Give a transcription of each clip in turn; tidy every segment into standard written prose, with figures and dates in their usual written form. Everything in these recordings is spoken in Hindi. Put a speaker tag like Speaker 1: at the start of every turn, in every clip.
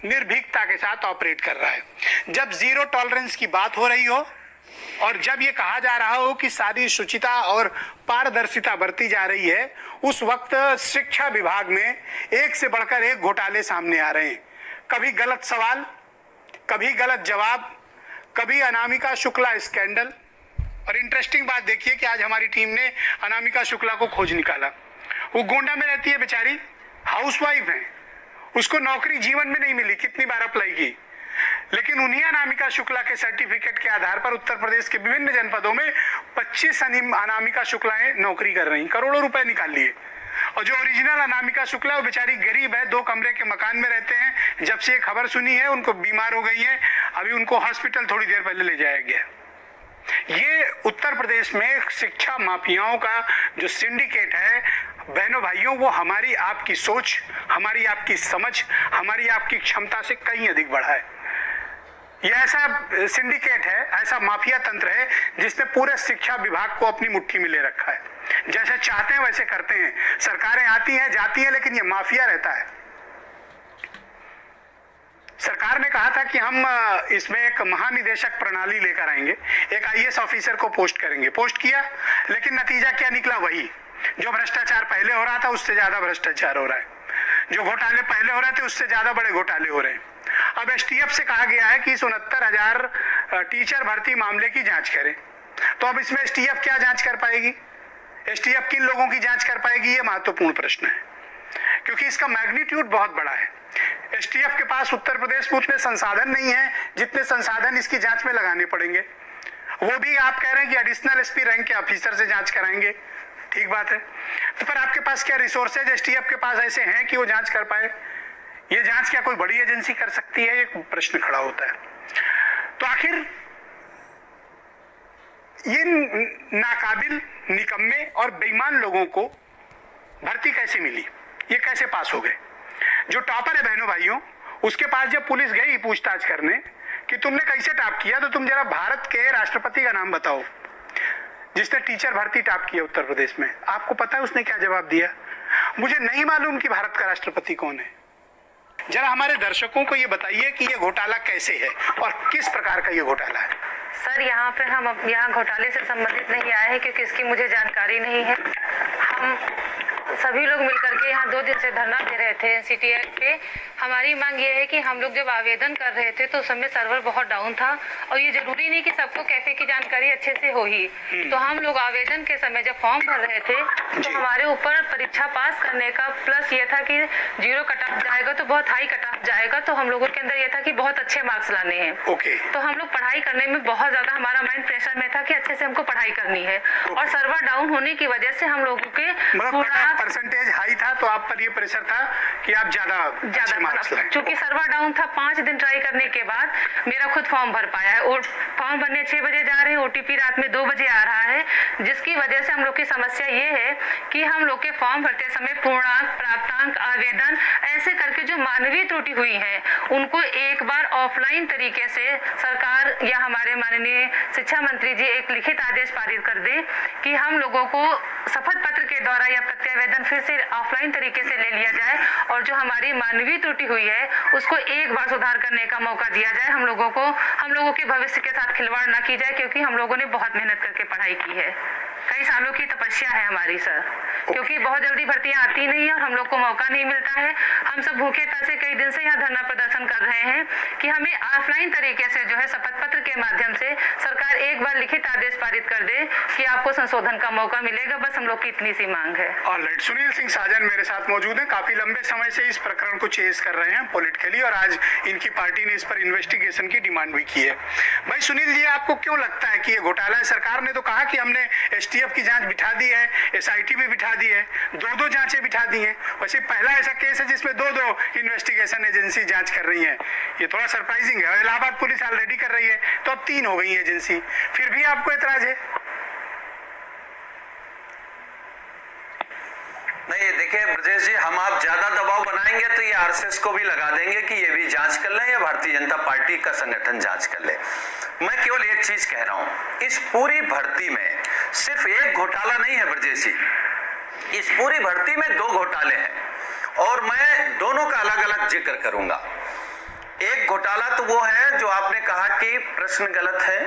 Speaker 1: निर्भीकता के साथ ऑपरेट कर रहा है। जब जीरो टॉलरेंस की बात हो रही हो और जब ये कहा जा रहा हो कि सारी शुचिता और पारदर्शिता बरती जा रही है, उस वक्त शिक्षा विभाग में एक से बढ़कर एक घोटाले सामने आ रहे हैं। कभी गलत सवाल, कभी गलत जवाब, कभी अनामिका शुक्ला स्कैंडल। और इंटरेस्टिंग बात देखिए कि आज हमारी टीम ने अनामिका शुक्ला को खोज निकाला। वो गोंडा में रहती है बेचारी, हाउसवाइफ है, उसको नौकरी जीवन में नहीं मिली, कितनी बार अप्लाई की, लेकिन उन्हीं अनामिका शुक्ला के सर्टिफिकेट के आधार पर उत्तर प्रदेश के विभिन्न जनपदों में 25 अनामिका शुक्लाएं नौकरी कर रही, करोड़ों रुपए निकाल लिए। और जो ओरिजिनल अनामिका शुक्ला वो बेचारी गरीब है, 2 कमरे के मकान में रहते हैं। जब से ये खबर सुनी है उनको बीमार हो गई है, अभी उनको हॉस्पिटल थोड़ी देर पहले ले जाया गया। ये उत्तर प्रदेश में शिक्षा माफियाओं का जो सिंडिकेट है बहनों भाइयों, वो हमारी आपकी सोच, हमारी आपकी समझ, हमारी आपकी क्षमता से कहीं अधिक बड़ा है। ये ऐसा सिंडिकेट है, ऐसा माफिया तंत्र है जिसने पूरे शिक्षा विभाग को अपनी मुट्ठी में ले रखा है। जैसे चाहते हैं वैसे करते हैं। सरकारें आती हैं जाती हैं, लेकिन ये माफिया रहता है। सरकार ने कहा था कि हम इसमें एक महानिदेशक प्रणाली लेकर आएंगे, एक आईएएस ऑफिसर को पोस्ट करेंगे। पोस्ट किया, लेकिन नतीजा क्या निकला? वही जो भ्रष्टाचार पहले हो रहा था उससे ज्यादा भ्रष्टाचार हो रहा है, जो घोटाले पहले हो रहे थे उससे ज्यादा बड़े घोटाले हो रहे हैं। अब एसटीएफ से कहा गया है कि 69,000 टीचर भर्ती मामले की जांच करें। तो अब इसमें एसटीएफ क्या जांच कर पाएगी? एसटीएफ किन लोगों की जांच कर पाएगी? ये महत्वपूर्ण प्रश्न है, क्योंकि इसका मैग्नीट्यूड बहुत बड़ा है। एसटीएफ के पास उत्तर प्रदेश में उतने संसाधन नहीं है जितने संसाधन इसकी जांच में लगाने पड़ेंगे। वो भी आप कह रहे हैं कि एडिशनल एसपी रैंक के ऑफिसर से जांच कराएंगे, ठीक बात है, तो पर आपके पास क्या रिसोर्सेज एसटीएफ के पास ऐसे हैं कि वो जांच कर पाए? ये जांच क्या कोई बड़ी एजेंसी कर सकती है? एक प्रश्न खड़ा होता है। तो आखिर ये नाकाबिल, निकम्मे और बेईमान लोगों को भर्ती कैसे मिली? ये कैसे पास हो गए? जो टॉपर है बहनों भाइयों, उसके पास जब पुलिस गई पूछताछ करने कि तुमने कैसे टॉप किया, तो तुम जरा भारत के राष्ट्रपति का नाम बताओ जिसने टीचर भर्ती टॉप किया उत्तर प्रदेश में। आपको पता है उसने क्या जवाब दिया? मुझे नहीं मालूम कि भारत का राष्ट्रपति कौन है। जरा हमारे दर्शकों को ये बताइए कि ये घोटाला कैसे है और किस प्रकार का ये घोटाला है।
Speaker 2: सर, यहाँ पे हम यहाँ घोटाले से संबंधित नहीं आए हैं क्योंकि इसकी मुझे जानकारी नहीं है। हम सभी लोग मिलकर के यहाँ 2 दिन से धरना दे रहे थे एनसीटीए पे। हमारी मांग ये है कि हम लोग जब आवेदन कर रहे थे तो उस समय सर्वर बहुत डाउन था और ये जरूरी नहीं कि सबको कैफे की जानकारी अच्छे से हो ही। तो हम लोग आवेदन के समय जब फॉर्म भर रहे थे तो हमारे ऊपर परीक्षा पास करने का प्लस ये था कि 0 कट ऑफ जाएगा तो बहुत हाई कट ऑफ जाएगा, तो हम लोगों के अंदर ये था कि बहुत अच्छे मार्क्स लाने हैं। तो हम लोग पढ़ाई करने में बहुत ज्यादा हमारा माइंड प्रेशर में था कि अच्छे से हमको पढ़ाई करनी है। और सर्वर डाउन होने की वजह से हम लोगों के पूरा
Speaker 1: परसेंटेज हाई था तो आप पर ये प्रेशर था कि आप ज्यादा मार्क्स लाएं।
Speaker 2: चूंकि सर्वर डाउन था, 5 दिन ट्राई करने के बाद मेरा खुद फॉर्म भर पाया है। और फॉर्म भरने 6 बजे जा रहे हैं, ओटीपी रात में 2 बजे आ रहा है, जिसकी वजह से हम लोग की समस्या ये है कि हम लोग के फॉर्म भरते समय पूर्णांक, प्राप्तांक, आवेदन ऐसे करके जो मानवीय त्रुटि हुई है उनको एक बार ऑफलाइन तरीके से सरकार या हमारे माननीय शिक्षा मंत्री जी एक लिखित आदेश पारित कर दे कि हम लोगों को शपथ पत्र के द्वारा या प्रत्यावेदन फिर से ऑफलाइन तरीके से ले लिया जाए और जो हमारी मानवीय त्रुटि हुई है उसको एक बार सुधार करने का मौका दिया जाए। हम लोगों के भविष्य के साथ खिलवाड़ ना की जाए, क्योंकि हम लोगों ने बहुत मेहनत करके पढ़ाई की है। कई सालों की तपस्या है हमारी सर, क्योंकि बहुत जल्दी भर्तियां आती नहीं है और हम लोग को मौका नहीं मिलता है। हम सब भूखे प्यासे कई दिन से यहाँ धरना प्रदर्शन कर रहे हैं कि हमें ऑफलाइन तरीके से जो है शपथ पत्र के माध्यम से सरकार एक बार लिखित आदेश पारित कर दे कि आपको संशोधन का मौका मिलेगा। बस हम लोग की इतनी सी मांग है।
Speaker 1: ऑलराइट, सुनील सिंह साजन मेरे साथ मौजूद हैं। काफी लंबे समय से इस प्रकरण को चेस कर रहे हैं पॉलिटिकली, और आज इनकी पार्टी ने इस पर इन्वेस्टिगेशन की डिमांड भी की है। भाई सुनील जी, आपको क्यों लगता है कि ये घोटाला है? सरकार ने तो कहा कि हमने एसटीएफ की जांच बिठा दी है, एसआईटी भी बिठा दी है, 2 जांचें बिठा दी हैं। वैसे पहला ऐसा केस है जिसमें 2 इन्वेस्टिगेशन एजेंसी जांच कर रही है। ये थोड़ा सरप्राइजिंग है। इलाहाबाद पुलिस ऑलरेडी कर रही है, तो अब 3 हो गई एजेंसी, फिर भी आपको एतराज है?
Speaker 3: नहीं, देखिए ब्रजेश जी, हम आप ज्यादा दबाव बनाएंगे तो ये आरएसएस को भी लगा देंगे कि ये भी जांच कर ले या भारतीय जनता पार्टी का संगठन जांच कर ले। मैं केवल एक चीज कह रहा हूं, इस पूरी भर्ती में सिर्फ एक घोटाला नहीं है ब्रजेश जी, इस पूरी भर्ती में 2 घोटाले हैं और मैं दोनों का अलग अलग जिक्र करूंगा। घोटाला तो वो है जो आपने कहा कि प्रश्न गलत है,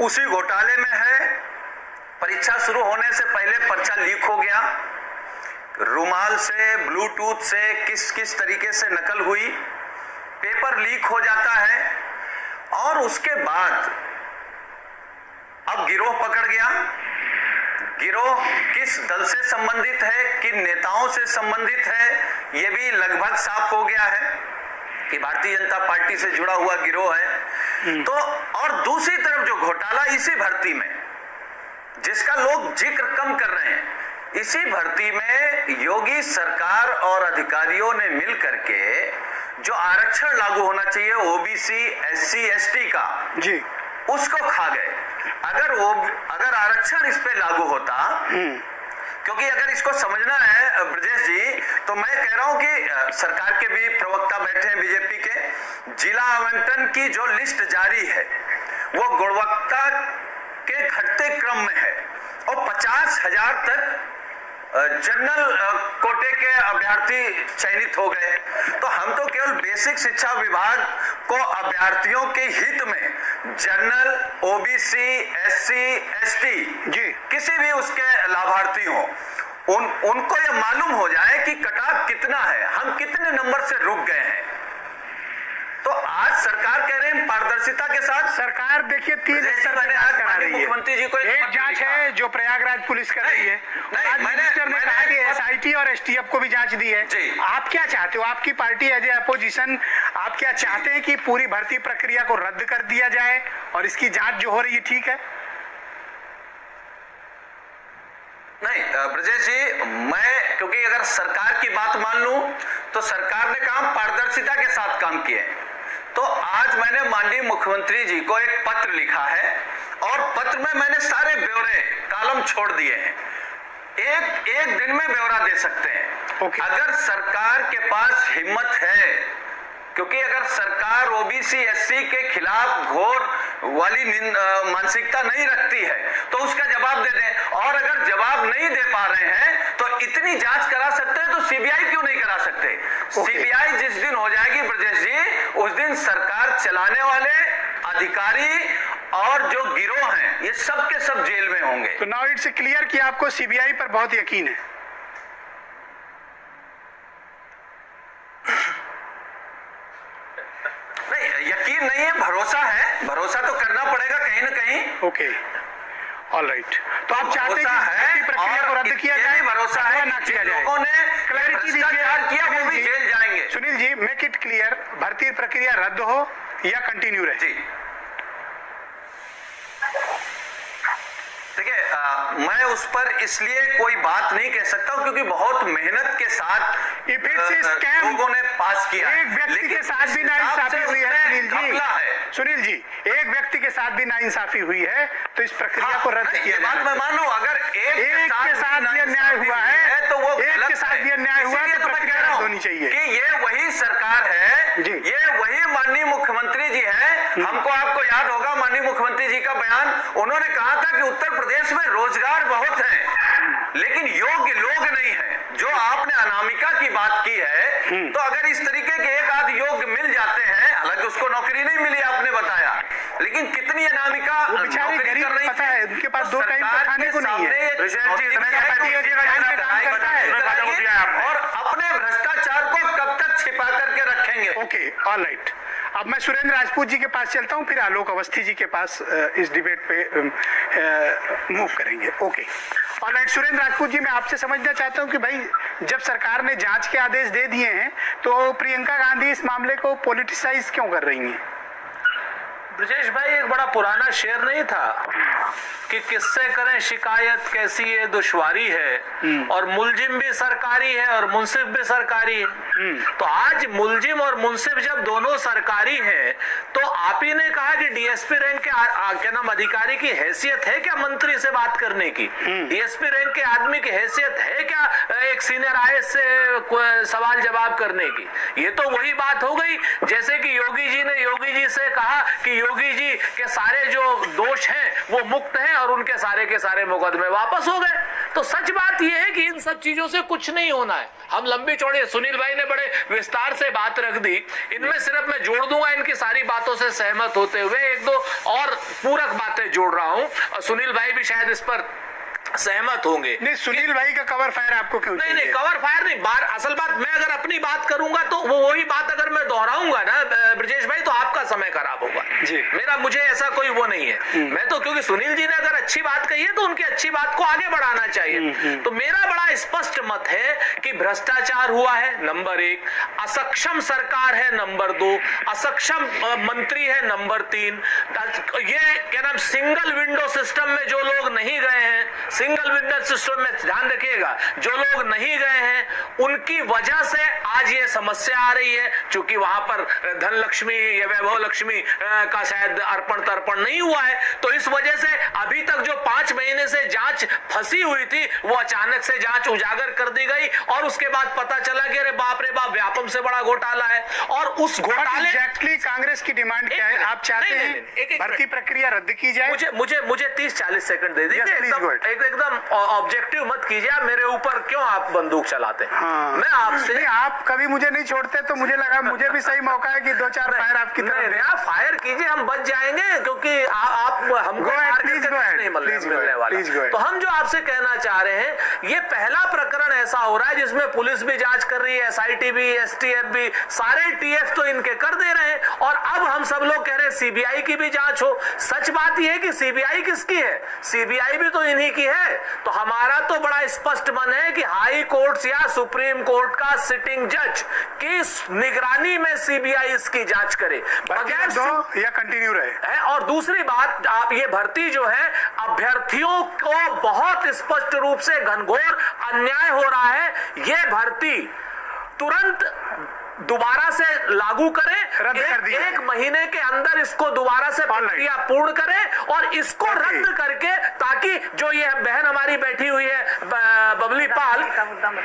Speaker 3: उसी घोटाले में है परीक्षा शुरू होने से पहले पर्चा लीक हो गया, रुमाल से, ब्लूटूथ से किस किस तरीके से नकल हुई, पेपर लीक हो जाता है और उसके बाद अब गिरोह पकड़ गया। गिरोह किस दल से संबंधित है, किन नेताओं से संबंधित है, यह भी लगभग साफ हो गया है कि भारतीय जनता पार्टी से जुड़ा हुआ गिरोह है। तो और दूसरी तरफ जो घोटाला इसी भर्ती में, जिसका लोग जिक्र कम कर रहे हैं, इसी भर्ती में योगी सरकार और अधिकारियों ने मिल करके जो आरक्षण लागू होना चाहिए ओबीसी, एससी, एसटी का
Speaker 1: जी,
Speaker 3: उसको खा गए। अगर आरक्षण इस पे लागू होता, क्योंकि अगर इसको समझना है ब्रजेश जी, तो मैं कह रहा हूं कि सरकार के भी प्रवक्ता बैठे हैं बीजेपी के, जिला आवंटन की जो लिस्ट जारी है वो गुणवत्ता के घटते क्रम में है और 50,000 तक जनरल कोटे के अभ्यर्थी चयनित हो गए। तो हम तो केवल बेसिक शिक्षा विभाग को अभ्यर्थियों के हित में जनरल, ओबीसी, एससी, एसटी जी किसी भी उसके लाभार्थी हो, उनको ये मालूम हो जाए कि कटाव कितना है, हम कितने नंबर से रुक गए हैं। तो आज सरकार कह रहे हैं पारदर्शिता के साथ,
Speaker 1: सरकार देखिए 3 स्तर पर जांच करा रही है।
Speaker 3: मुख्यमंत्री जी को
Speaker 1: एक जांच है जो प्रयागराज पुलिस कर रही है, आज मिनिस्टर ने कहा कि एसआईटी और एसटीएफ को भी जांच दी है। आप क्या चाहते हो, आपकी पार्टी एज ए अपोजिशन, आप क्या चाहते हैं कि पूरी भर्ती प्रक्रिया को रद्द कर दिया जाए और इसकी जांच जो हो रही है ठीक है?
Speaker 3: नहीं ब्रजेश जी, मैं क्योंकि अगर सरकार की बात मान लूं तो सरकार ने काम पारदर्शिता के साथ काम किए। तो आज मैंने माननीय मुख्यमंत्री जी को एक पत्र लिखा है और पत्र में मैंने सारे ब्यौरे कॉलम छोड़ दिए हैं, एक दिन में ब्यौरा दे सकते हैं। अगर सरकार के पास हिम्मत है, क्योंकि अगर सरकार ओबीसी, एससी के खिलाफ घोर वाली मानसिकता नहीं रखती है तो उसका जवाब दे दें, और अगर जवाब नहीं दे पा रहे हैं तो इतनी जांच करा सकते हैं तो सीबीआई क्यों नहीं करा सकते? सीबीआई जिस दिन हो जाएगी ब्रजेश जी, उस दिन सरकार चलाने वाले अधिकारी और जो गिरोह हैं ये सब के सब जेल में होंगे।
Speaker 1: तो नाउ इट्स क्लियर कि आपको सीबीआई पर बहुत यकीन है।
Speaker 3: नहीं, यकीन नहीं है, भरोसा है, भरोसा तो करना पड़ेगा कहीं ना कहीं।
Speaker 1: Okay, all right. तो आप चाहते हैं कि प्रक्रिया को रद्द किया जाए?
Speaker 3: भरोसा है
Speaker 1: ना किया जाए,
Speaker 3: लोगों ने
Speaker 1: क्लैरिटी
Speaker 3: किया वो भी जेल जाएंगे।
Speaker 1: Sunil ji, make it clear, भर्ती प्रक्रिया रद्द हो या कंटिन्यू रहे?
Speaker 3: जी देखिए, मैं उस पर इसलिए कोई बात नहीं कह सकता हूं क्योंकि बहुत मेहनत के साथ लोगों ने पास किया।
Speaker 1: एक व्यक्ति के साथ भी नाइंसाफी हुई है सुनील जी, सुनील जी, एक व्यक्ति के साथ भी नाइंसाफी हुई है तो इस प्रक्रिया को रद्द किया।
Speaker 3: बात मैं मानूं, अगर एक
Speaker 1: के साथ भी अन्याय हुआ है तो वो एक के साथ भी अन्याय हुआ है तो प्रक्रिया रद्द होनी चाहिए।
Speaker 3: कि ये वही सरकार है, ये वही माननीय मुख्यमंत्री जी है। हमको आपको याद होगा माननीय मुख्यमंत्री जी का बयान, उन्होंने कहा था कि उत्तर प्रदेश में रोजगार बहुत है लेकिन योग्य लोग नहीं है। जो आपने अनामिका की बात की है, तो अगर इस तरीके के एक आध योग्य मिल जाते हैं, हालांकि उसको नौकरी नहीं मिली आपने बताया, लेकिन कितनी अनामिका नौकरी कर रही है,
Speaker 1: उनके पास 2 टाइम का खाने को नहीं है
Speaker 3: और अपने भ्रष्टाचार को कब तक छिपा करके रखेंगे।
Speaker 1: Okay, all right. अब मैं सुरेंद्र राजपूत जी के पास चलता हूं, फिर आलोक अवस्थी जी के पास इस डिबेट पे मूव करेंगे। Okay, alright. सुरेंद्र राजपूत जी, मैं आपसे समझना चाहता हूं कि भाई जब सरकार ने जांच के आदेश दे दिए हैं तो प्रियंका गांधी इस मामले को पॉलिटिसाइज क्यों कर रही हैं?
Speaker 4: ब्रजेश भाई, एक बड़ा पुराना शेर नहीं था कि किससे करें शिकायत, कैसी ये दुश्वारी है, और मुलजिम भी सरकारी है और मुंसिफ भी सरकारी है। तो आज मुलजिम और मुंसिफ जब दोनों सरकारी हैं, तो आप ही ने कहा कि डीएसपी रैंक के क्या नाम अधिकारी की हैसियत है क्या मंत्री से बात करने की? डीएसपी रैंक के आदमी की हैसियत है क्या एक सीनियर आईएएस से सवाल जवाब करने की? ये तो वही बात हो गई जैसे कि योगी जी ने योगी जी से कहा कि योगी जी के सारे जो दोष हैं वो मुक्त हैं और उनके सारे के सारे मुकदमे वापस हो गए। तो सच बात यह है कि इन सब चीजों से कुछ नहीं होना है। हम लंबी चौड़ी, सुनील भाई ने बड़े विस्तार से बात रख दी, इनमें सिर्फ मैं जोड़ दूंगा, इनकी सारी बातों से सहमत होते हुए एक दो और पूरक बातें जोड़ रहा हूं, और सुनील भाई भी शायद इस पर सहमत होंगे।
Speaker 1: नहीं, सुनील भाई का कवर फायर आपको क्यों
Speaker 4: नहीं नहीं, कवर फायर नहीं, असल बात, मैं अगर अपनी बात करूंगा तो वही बात अगर मैं दोहराऊंगा ना ब्रजेश भाई, तो आपका समय खराब होगा
Speaker 1: जी।
Speaker 4: मुझे ऐसा कोई वो नहीं है। मैं तो, क्योंकि सुनील जी ने अगर अच्छी बात कही है तो उनकी अच्छी बात को आगे बढ़ाना चाहिए। तो मेरा बड़ा स्पष्ट मत है कि भ्रष्टाचार हुआ है, नंबर 1, असक्षम सरकार है, नंबर 2, असक्षम मंत्री है, नंबर 3, ये क्या नाम, सिंगल विंडो सिस्टम में जो लोग नहीं गए हैं, सिंगल विंडो सिस्टम में ध्यान रखिएगा, जो लोग नहीं गए हैं उनकी वजह से आज ये समस्या आ रही है, क्योंकि वहां पर धन लक्ष्मी या वैभव लक्ष्मी का शायद अर्पण तर्पण नहीं हुआ है। तो इस वजह से अभी तक जो 5 महीने से जांच फंसी हुई थी वो अचानक से जांच उजागर कर दी गई, और उसके बाद पता चला कि अरे बाप रे बाप, व्यापम से बड़ा घोटाला है। और उस घोटाले,
Speaker 1: एग्जैक्टली कांग्रेस की डिमांड क्या है? आप चाहते हैं भर्ती प्रक्रिया रद्द की जाए?
Speaker 4: मुझे 30-40 सेकंड दे दीजिए, एकदम ऑब्जेक्टिव मत कीजिए। आप मेरे ऊपर क्यों आप बंदूक चलाते हैं?
Speaker 1: हाँ।
Speaker 4: मैं आपसे,
Speaker 1: आप कभी मुझे नहीं छोड़ते, तो मुझे लगा मुझे भी सही मौका है कि 2-4 फायर आपकी तरफ।
Speaker 4: आप फायर कीजिए, हम बच जाएंगे, क्योंकि आप हमको नहीं मिलने वाला। तो हम जो आपसे कहना चाह रहे हैं, ये पहला प्रकरण ऐसा हो रहा है जिसमें पुलिस भी जांच कर रही है, SIT भी, STF भी, सारे TF तो इनके कर दे रहे हैं, और अब हम सब लोग कह रहे हैं CBI की भी जांच हो। सच बात यह है कि CBI किसकी है? CBI भी तो इन्हीं की है। तो हमारा तो बड़ा स्पष्ट मन है कि हाई कोर्ट या सुप्रीम कोर्ट का सिटिंग जज की निगरानी में CBI इसकी जांच करे, बगैर
Speaker 1: दो या कंटिन्यू रहे।
Speaker 4: और दूसरी बात, आप ये भर्ती जो है, अभ्यर्थियों को बहुत स्पष्ट रूप से घनघोर अन्याय हो रहा है। ये भर्ती तुरंत दोबारा से लागू करें, एक महीने के अंदर इसको दोबारा से प्रक्रिया पूर्ण करें, और इसको रद्द करके, ताकि जो ये बहन हमारी बैठी हुई है बबली पाल,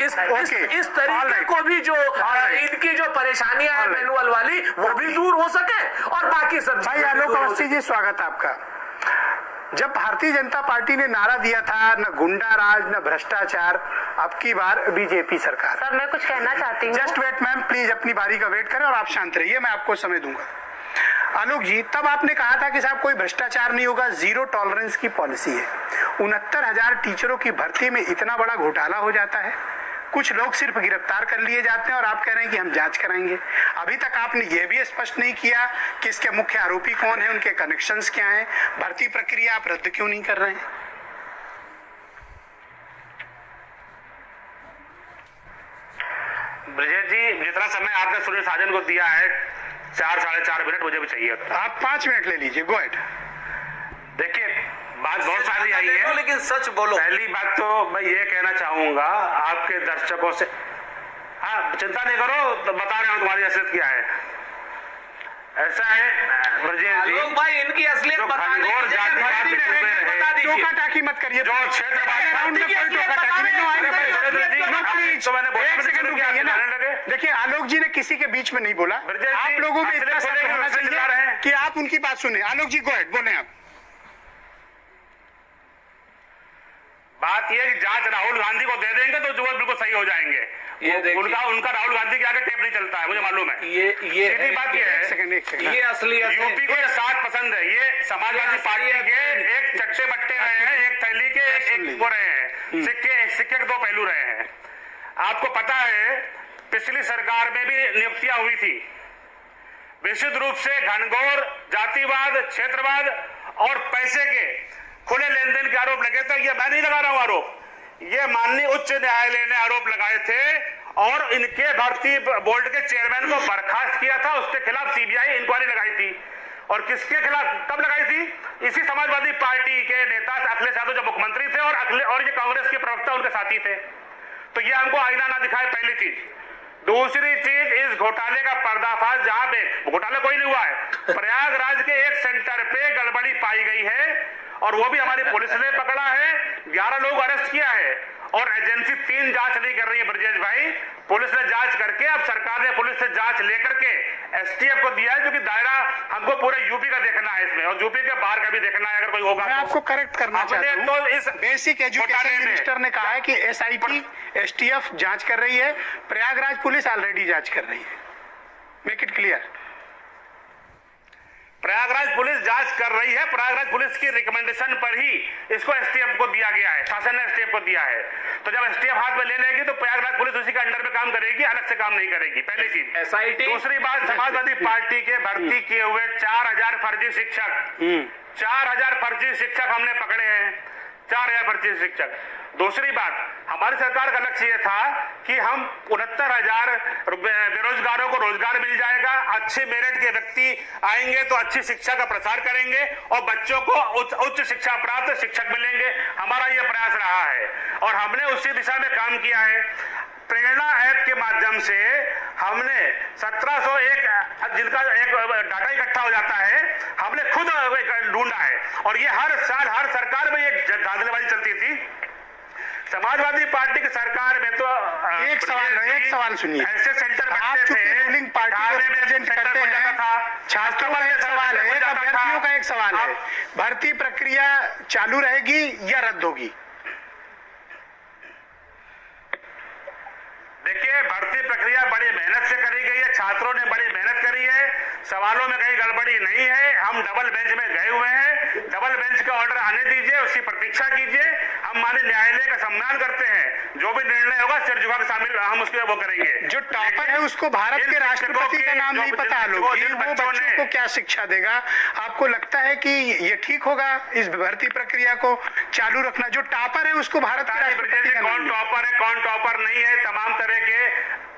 Speaker 4: इस तरीके को भी, जो इनकी जो परेशानियां हैं मैनुअल वाली, वो भी दूर हो सके, और बाकी सब।
Speaker 1: भाई आलोक अवस्थी जी, स्वागत है आपका। जब भारतीय जनता पार्टी ने नारा दिया था न गुंडा राज न भ्रष्टाचार, अब की बार बीजेपी सरकार।
Speaker 2: सर मैं कुछ कहना चाहती हूँ।
Speaker 1: जस्ट वेट मैम, प्लीज अपनी बारी का वेट करें और आप शांत रहिए, मैं आपको समय दूंगा। आलोक जी, तब आपने कहा था कि साहब कोई भ्रष्टाचार नहीं होगा, 0 टॉलरेंस की पॉलिसी है। 69,000 टीचरों की भर्ती में इतना बड़ा घोटाला हो जाता है, कुछ लोग सिर्फ गिरफ्तार कर लिए जाते हैं, और आप कह रहे हैं कि हम जांच कराएंगे। अभी तक आपने यह भी स्पष्ट नहीं किया कि इसके मुख्य आरोपी कौन है, उनके कनेक्शंस क्या हैं, भर्ती प्रक्रिया आप रद्द क्यों नहीं कर रहे हैं?
Speaker 5: ब्रजेश जी, जितना समय आपने सुनील साजन को दिया है, 4-4.5 मिनट मुझे भी चाहिए।
Speaker 1: आप 5 मिनट ले लीजिए, गो अहेड।
Speaker 5: देखिए, बात बहुत सारी आई है,
Speaker 3: लेकिन सच बोलो।
Speaker 5: पहली बात तो मैं ये कहना चाहूंगा आपके दर्शकों से, हाँ चिंता नहीं करो, तो बता रहे हो तुम्हारी असलियत क्या है। ऐसा है ब्रजेश जी,
Speaker 4: भाई इनकी असलियत बताने
Speaker 5: घनघोर जातिवाद में डूबे रहे,
Speaker 1: टोका टाकी मत करिए,
Speaker 5: जो क्षेत्र
Speaker 1: देखिए, आलोक जी ने किसी के बीच में नहीं बोला, आप लोगों में इतना सब्र होना चाहिए कि आप उनकी बात सुने। आलोक जी गो अहेड, बोले आप।
Speaker 5: बात यह कि जांच राहुल गांधी को दे देंगे तो जो बिल्कुल सही हो जाएंगे।
Speaker 4: ये
Speaker 5: उनका राहुल गांधी के आगे टेप नहीं चलता है, मुझे मालूम है।
Speaker 4: ये
Speaker 5: सीधी बात ये है,
Speaker 1: एक सेकंड,
Speaker 4: ये असलियत
Speaker 5: यूपी को ये 7 पसंद है, ये समाजवादी पार्टी के एक चट्टे बट्टे रहे हैं, एक थैली के एक वो रहे हैं, सिक्के के 2 पहलू रहे हैं। आपको पता है पिछली सरकार में भी नियुक्तियां हुई थी, विशुद्ध रूप से घनघोर जातिवाद, क्षेत्रवाद और पैसे के खुले लेन देन के आरोप लगे थे। ये मैं नहीं लगा रहा हूं आरोप, ये माननीय उच्च न्यायालय ने आरोप लगाए थे, और इनके भर्ती बोर्ड के चेयरमैन को बर्खास्त किया था, उसके खिलाफ CBI इंक्वायरी लगाई थी। और किसके खिलाफ कब लगाई थी? इसी समाजवादी पार्टी के नेता अखिलेश यादव जो मुख्यमंत्री थे, और ये कांग्रेस के प्रवक्ता उनके साथी थे। तो ये हमको आईना ना दिखाए, पहली चीज। दूसरी चीज, इस घोटाले का पर्दाफाश, जहां पे घोटाला कोई नहीं हुआ है, प्रयागराज के एक सेंटर पे गड़बड़ी पाई गई है, और वो भी हमारी पुलिस ने पकड़ा है, 11 लोग अरेस्ट किया है, और एजेंसी 3 जांच नहीं कर रही है ब्रजेश भाई। पुलिस ने जांच करके, अब सरकार ने पुलिस से जांच लेकर के एसटीएफ को दिया है, जो कि दायरा हमको पूरे यूपी का देखना है इसमें, और यूपी के बाहर का भी देखना है अगर कोई होगा।
Speaker 1: मैं आपको करेक्ट करना चाहता हूं।
Speaker 5: तो इस
Speaker 1: बेसिक एजुकेशन मिनिस्टर ने कहा है कि एसआईटी एसटीएफ जांच कर रही है, प्रयागराज पुलिस ऑलरेडी जांच कर रही है। Make it clear.
Speaker 5: Prayagraj police जांच कर रही है, प्रयागराज पुलिस की रिकमेंडेशन पर ही इसको एसटीएफ को दिया गया है, शासन ने एसटीएफ को दिया है। तो जब एसटीएफ हाथ में ले लेगी तो प्रयागराज पुलिस उसी के अंडर में काम करेगी, अलग से काम नहीं करेगी, पहली चीज।
Speaker 4: एसआईटी।
Speaker 5: दूसरी बात, समाजवादी पार्टी के भर्ती किए हुए 4000 फर्जी शिक्षक, 4000 फर्जी शिक्षक हमने पकड़े हैं, 4000 फर्जी शिक्षक। दूसरी बात, हमारी सरकार का लक्ष्य ये था कि हम 69,000 बेरोजगारों को रोजगार मिल जाएगा, अच्छे मेरिट के व्यक्ति आएंगे तो अच्छी शिक्षा का प्रसार करेंगे और बच्चों को उच्च शिक्षा प्राप्त शिक्षक मिलेंगे। हमारा ये प्रयास रहा है और हमने उसी दिशा में काम किया है। प्रेरणा ऐप के माध्यम से हमने 1701 जिनका एक डाटा इकट्ठा हो जाता है, हमने खुद ढूंढा है और ये हर साल हर सरकार में ये धांधलीबाजी चलती थी। समाजवादी पार्टी की सरकार में तो
Speaker 1: एक सवाल सुनिए।
Speaker 5: ऐसे सेंटर
Speaker 1: आप
Speaker 5: बनते
Speaker 1: चूंकि
Speaker 5: थे,
Speaker 1: रूलिंग पार्टी को रिप्रेजेंट करते हैं, छात्रों का एक सवाल है, एक अभ्यर्थियों का एक सवाल है, भर्ती प्रक्रिया चालू रहेगी या रद्द होगी?
Speaker 5: देखिए, भर्ती प्रक्रिया बड़ी मेहनत से करी गई है, छात्रों ने बड़ी मेहनत करी है, सवालों में कहीं गड़बड़ी नहीं है। हम डबल बेंच में गए हुए हैं, डबल बेंच का ऑर्डर आने दीजिए, उसकी प्रतीक्षा कीजिए। हम माननीय न्यायालय का सम्मान करते हैं, जो भी निर्णय होगा सिर झुका के शामिल हम उसके वो करेंगे।
Speaker 1: जो टॉपर है उसको भारत के राष्ट्रपति का नाम नहीं पता लोग, वो बच्चों को क्या शिक्षा देगा? आपको लगता है कि ये ठीक होगा इस भर्ती प्रक्रिया को चालू रखना? जो टॉपर है उसको भारत के राष्ट्रपति का नाम
Speaker 5: कौन टॉपर है कौन टॉपर नहीं है, तमाम तरह के